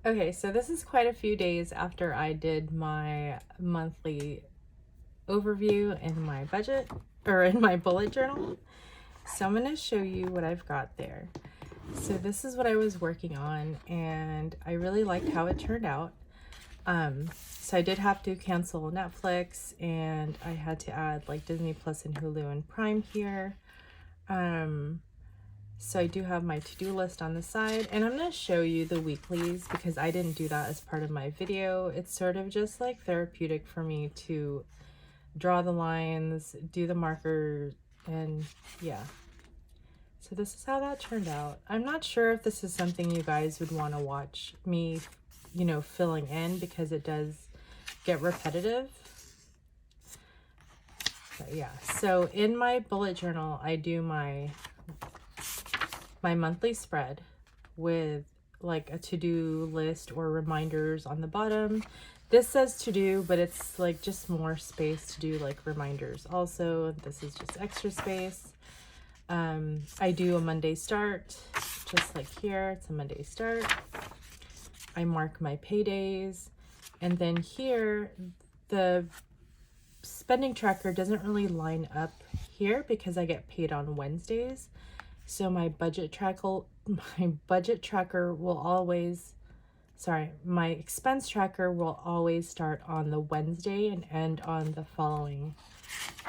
Okay, so this is quite a few days after I did my monthly overview in my budget or in my bullet journal. So I'm going to show you what I've got there. So this is what I was working on and I really liked how it turned out. So I did have to cancel Netflix and I had to add like Disney Plus and Hulu and Prime here. So I do have my to-do list on the side, and I'm going to show you the weeklies because I didn't do that as part of my video. It's sort of just like therapeutic for me to draw the lines, do the markers, and yeah. So this is how that turned out. I'm not sure if this is something you guys would want to watch me, filling in because it does get repetitive. But yeah, so in my bullet journal, I do my monthly spread with like a to-do list or reminders on the bottom. This says to do, but it's like just more space to do like reminders. Also, this is just extra space. I do a Monday start, just like here, it's a Monday start. I mark my paydays, and then here, the spending tracker doesn't really line up here because I get paid on Wednesdays. So my budget tracker will always, my expense tracker will always start on the Wednesday and end on the following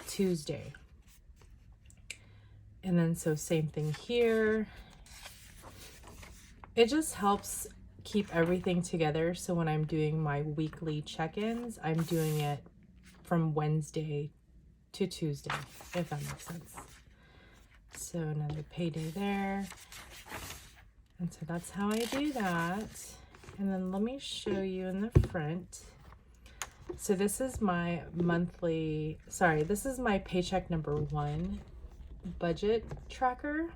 Tuesday. And then so same thing here. It just helps keep everything together. So when I'm doing my weekly check-ins, I'm doing it from Wednesday to Tuesday, if that makes sense. So another payday there. And so that's how I do that. And then let me show you in the front. So this is my this is my paycheck number 1 budget tracker.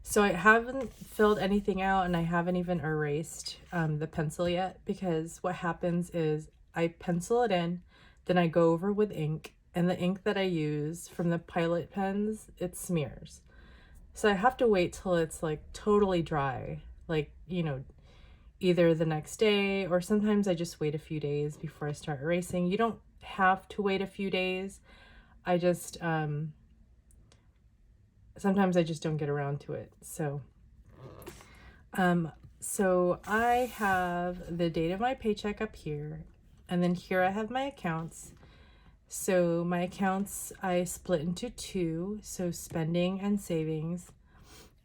So I haven't filled anything out and I haven't even erased the pencil yet, because what happens is I pencil it in, then I go over with ink, and the ink that I use from the Pilot pens, it smears. So I have to wait till it's like totally dry, like, either the next day, or sometimes I just wait a few days before I start erasing. You don't have to wait a few days. I just, sometimes I just don't get around to it. So I have the date of my paycheck up here, and then here I have my accounts. So my accounts, I split into 2, so spending and savings.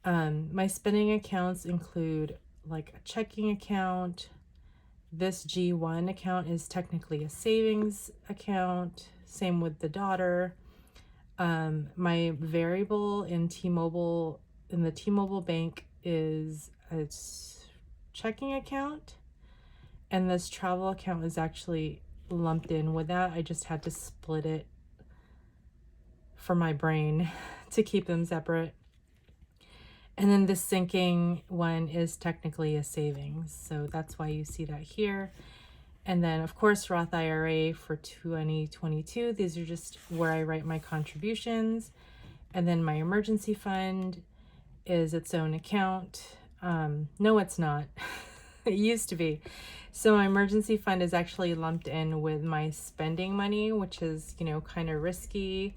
My spending accounts include like a checking account. This G1 account is technically a savings account. Same with the daughter. My variable in the T-Mobile bank is a checking account. And this travel account is actually lumped in with that. I just had to split it for my brain to keep them separate. And then the sinking one is technically a savings, so that's why you see that here. And then of course Roth IRA for 2022. These are just where I write my contributions. And then my emergency fund is its own account. No, it's not. It used to be. So my emergency fund is actually lumped in with my spending money, which is, kind of risky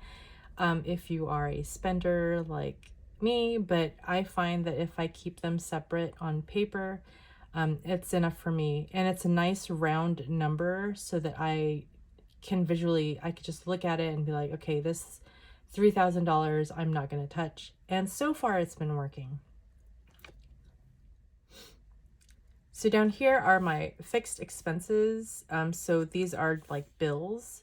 if you are a spender like me. But I find that if I keep them separate on paper, it's enough for me. And it's a nice round number so that I could just look at it and be like, okay, this $3,000 I'm not going to touch. And so far it's been working. So down here are my fixed expenses. So these are like bills.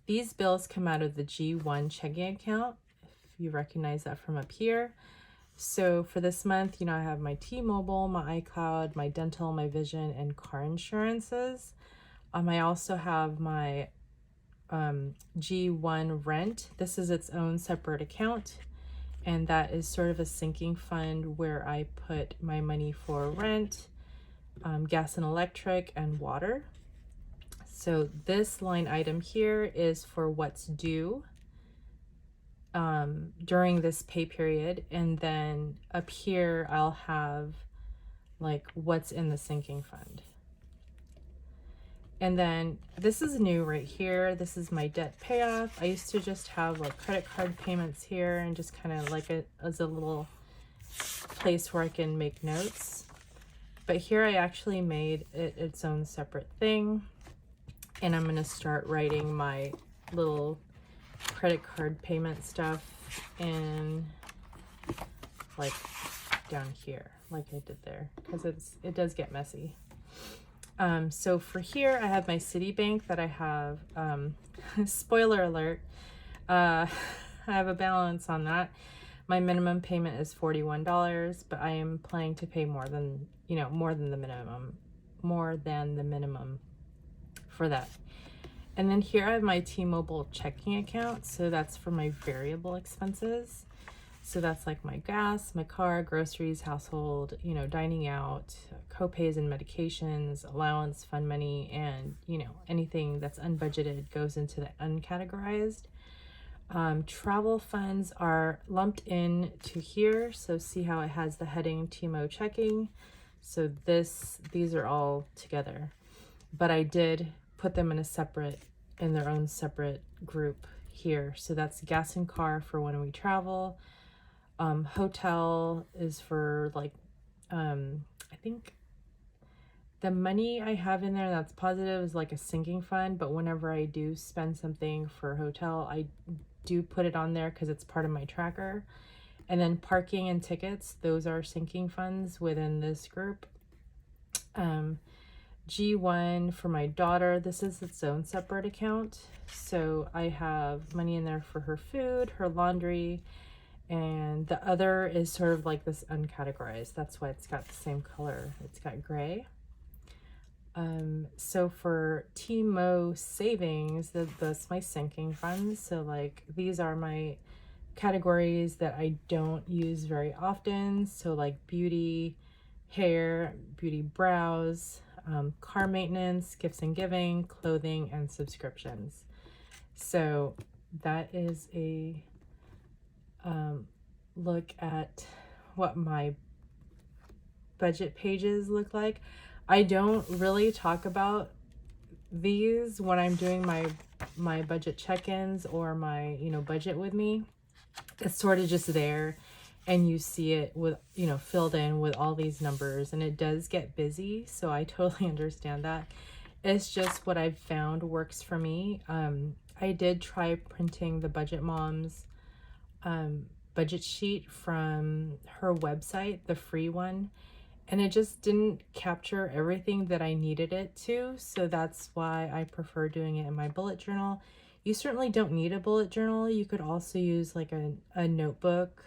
These bills come out of the G1 checking account, if you recognize that from up here. So for this month, I have my T-Mobile, my iCloud, my dental, my vision, and car insurances. I also have my G1 rent. This is its own separate account, and that is sort of a sinking fund where I put my money for rent, gas and electric, and water. So this line item here is for what's due during this pay period. And then up here I'll have like what's in the sinking fund. And then this is new right here. This is my debt payoff. I used to just have like credit card payments here and just kind of like it as a little place where I can make notes. But here I actually made it its own separate thing. And I'm going to start writing my little credit card payment stuff in like down here, like I did there, because it does get messy. So for here, I have my Citibank that I have, spoiler alert, I have a balance on that. My minimum payment is $41, but I am planning to pay more than the minimum for that. And then here I have my T-Mobile checking account. So that's for my variable expenses. So that's like my gas, my car, groceries, household, dining out, co-pays and medications, allowance, fund money, and, anything that's unbudgeted goes into the uncategorized. Travel funds are lumped in to here. So see how it has the heading T-Mo checking. So these are all together, but I did put them in their own separate group here. So that's gas and car for when we travel. Hotel is for like, I think the money I have in there that's positive is like a sinking fund, but whenever I do spend something for hotel, I do put it on there because it's part of my tracker. And then parking and tickets, those are sinking funds within this group. G1 for my daughter, this is its own separate account. So I have money in there for her food, her laundry, and the other is sort of like this uncategorized. That's why it's got the same color. It's got gray. So for T-Mo savings, that's my sinking funds. So like these are my categories that I don't use very often. So like beauty, hair, beauty brows, car maintenance, gifts and giving, clothing, and subscriptions. So that is a look at what my budget pages look like. I don't really talk about these when I'm doing my budget check-ins or my budget with me. It's sort of just there and you see it with filled in with all these numbers, and it does get busy, so I totally understand that. It's just what I've found works for me. I did try printing the Budget Mom's budget sheet from her website, the free one, and it just didn't capture everything that I needed it to. So that's why I prefer doing it in my bullet journal. You certainly don't need a bullet journal. You could also use like a notebook,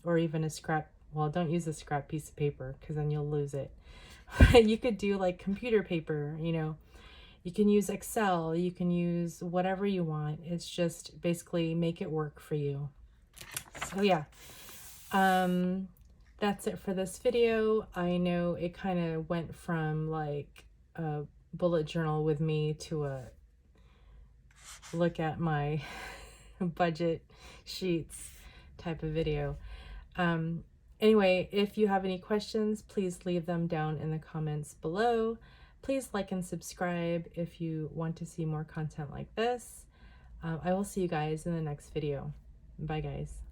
or even a scrap. Well, don't use a scrap piece of paper because then you'll lose it. You could do like computer paper, you can use Excel, you can use whatever you want. It's just basically make it work for you. So yeah, that's it for this video. I know it kind of went from like a bullet journal with me to a look at my budget sheets type of video. Anyway, if you have any questions, please leave them down in the comments below. Please like and subscribe if you want to see more content like this. I will see you guys in the next video. Bye guys.